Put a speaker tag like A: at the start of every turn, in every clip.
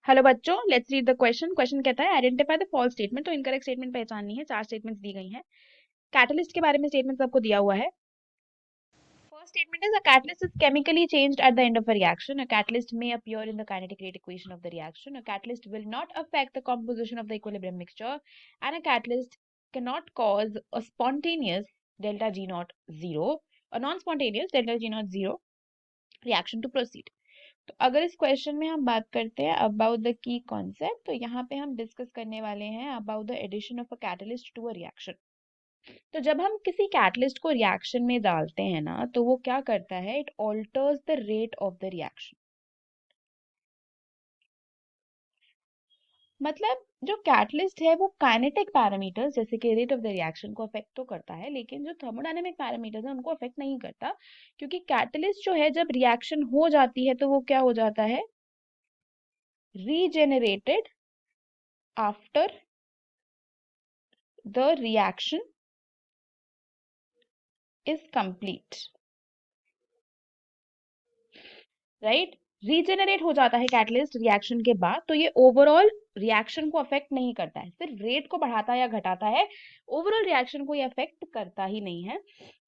A: Hello बच्चों, let's read the question. Question कहता है आइडेंटिफाई द फॉल्स स्टेटमेंट। तो इनकरेक्ट स्टेटमेंट पहचाननी है। चार स्टेटमेंट्स दी गई हैं। कैटलिस्ट के बारे में स्टेटमेंट आपको दिया हुआ है। First statement is a catalyst is chemically changed at the end of a reaction. A catalyst may appear in the kinetic rate equation of the reaction. A catalyst will not affect the composition of the equilibrium mixture, and a catalyst cannot cause a spontaneous delta G naught zero, a non-spontaneous delta G naught zero reaction to proceed. तो अगर इस question में हम बात करते हैं about the key concept, तो यहाँ पे हम डिस्कस करने वाले हैं about the addition of a catalyst to a reaction. तो जब हम किसी कैटलिस्ट को रिएक्शन में डालते हैं ना, तो वो क्या करता है, it alters the rate of the reaction. मतलब जो कैटलिस्ट है वो काइनेटिक पैरामीटर्स जैसे कि रेट ऑफ द रिएक्शन को अफेक्ट तो करता है, लेकिन जो थर्मोडायनेमिक पैरामीटर्स है उनको अफेक्ट नहीं करता, क्योंकि कैटलिस्ट जो है जब रिएक्शन हो जाती है तो वो क्या हो जाता है, regenerated after the reaction is complete, right? Regenerate हो जाता है कैटलिस्ट रिएक्शन के बाद, तो ये ओवरऑल रिएक्शन को अफेक्ट नहीं करता है, सिर्फ रेट को बढ़ाता है या घटाता है। ओवरऑल रिएक्शन को ये अफेक्ट करता ही नहीं है।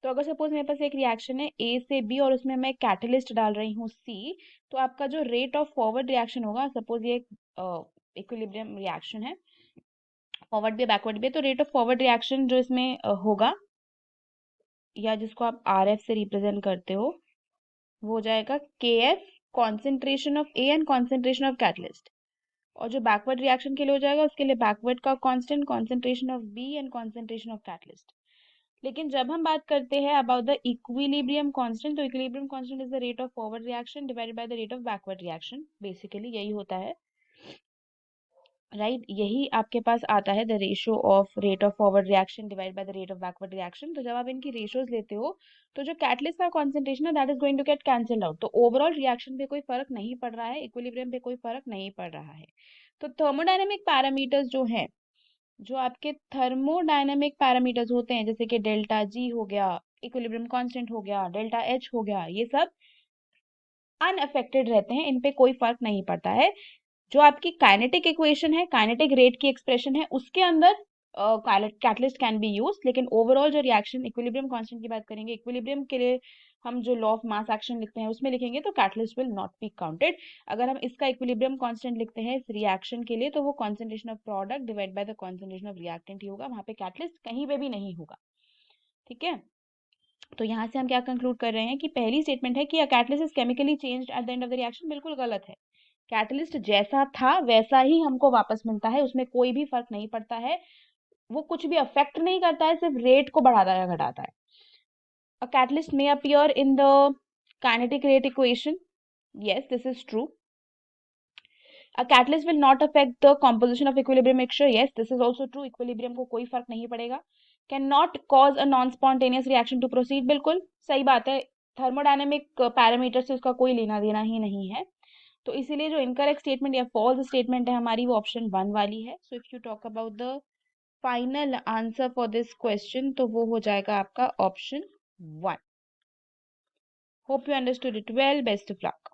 A: तो अगर सपोज मेरे पास एक रिएक्शन है ए से बी और उसमें मैं कैटलिस्ट डाल रही हूँ सी, तो आपका जो रेट ऑफ फॉरवर्ड रिएक्शन होगा, सपोज ये इक्विलिब्रियम रिएक्शन है, फॉरवर्ड भी बैकवर्ड भी, तो रेट ऑफ फॉरवर्ड रिएक्शन जो इसमें होगा, या जिसको आप आर एफ से रिप्रेजेंट करते हो, वो हो जाएगा के F, concentration of A and concentration of catalyst. और जो बैकवर्ड रिएक्शन के लिए हो जाएगा, उसके लिए बैकवर्ड का constant, concentration of B and concentration of catalyst. लेकिन जब हम बात करते हैं अबाउट द इक्विलिब्रियम कांस्टेंट, तो equilibrium constant is the rate of forward reaction divided by the rate of backward reaction. Basically यही होता है, राइट? यही आपके पास आता है, the ratio of rate of forward reaction divide by the rate of backward reaction. तो जब आप इनकी रेशियोज लेते हो, तो जो कैटलिस्ट का कॉन्सेंट्रेशन है that is going to get cancelled out. तो ओवरऑल रिएक्शन पे कोई फर्क नहीं पड़ रहा है, इक्विलिब्रियम पे कोई फर्क नहीं पड़ रहा है। तो थर्मोडायनेमिक पैरामीटर्स जो हैं, जो आपके थर्मोडायनेमिक पैरामीटर्स होते हैं, जैसे कि डेल्टा जी हो गया, इक्विलिब्रियम कांस्टेंट हो गया, डेल्टा एच हो गया, ये सब अनअफेक्टेड रहते हैं, इन पे कोई फर्क नहीं पड़ता है। जो आपकी काइनेटिक इक्वेशन है, काइनेटिक रेट की एक्सप्रेशन है, उसके अंदर कैटलिस्ट कैन बी यूज, लेकिन ओवरऑल जो रिएक्शन इक्विलिब्रियम कांस्टेंट की बात करेंगे, इक्विलिब्रियम के लिए हम जो लॉ ऑफ मास एक्शन लिखते हैं उसमें लिखेंगे, तो catalyst will not be counted. अगर हम इसका इक्विलिब्रियम कांस्टेंट लिखते हैं इस रिएक्शन के लिए, तो वो concentration of product divide by the concentration of reactant ही होगा, वहां पे कैटलिस्ट कहीं पे भी नहीं होगा। ठीक है? तो यहाँ से हम क्या कंक्लूड कर रहे हैं कि पहली स्टेटमेंट है कि a catalyst is chemically changed at the end of the reaction, बिल्कुल गलत है। कैटलिस्ट जैसा था वैसा ही हमको वापस मिलता है, उसमें कोई भी फर्क नहीं पड़ता है, वो कुछ भी अफेक्ट नहीं करता है, सिर्फ रेट को बढ़ाता है या घटाता है। A catalyst may appear in the kinetic rate equation. Yes, this is true. A catalyst will not affect the composition of equilibrium mixture. Yes, this is also true. Equilibrium को कोई फर्क नहीं पड़ेगा. Cannot cause a non-spontaneous reaction to proceed. बिल्कुल सही बात है, thermodynamic parameter से उसका कोई लेना देना ही नहीं है। तो इसीलिए जो इनकरेक्ट स्टेटमेंट या फॉल्स स्टेटमेंट है हमारी, वो ऑप्शन 1 वाली है। So if you talk about the final answer for this question, तो वो हो जाएगा आपका option 1। Hope you understood it well. Best of luck.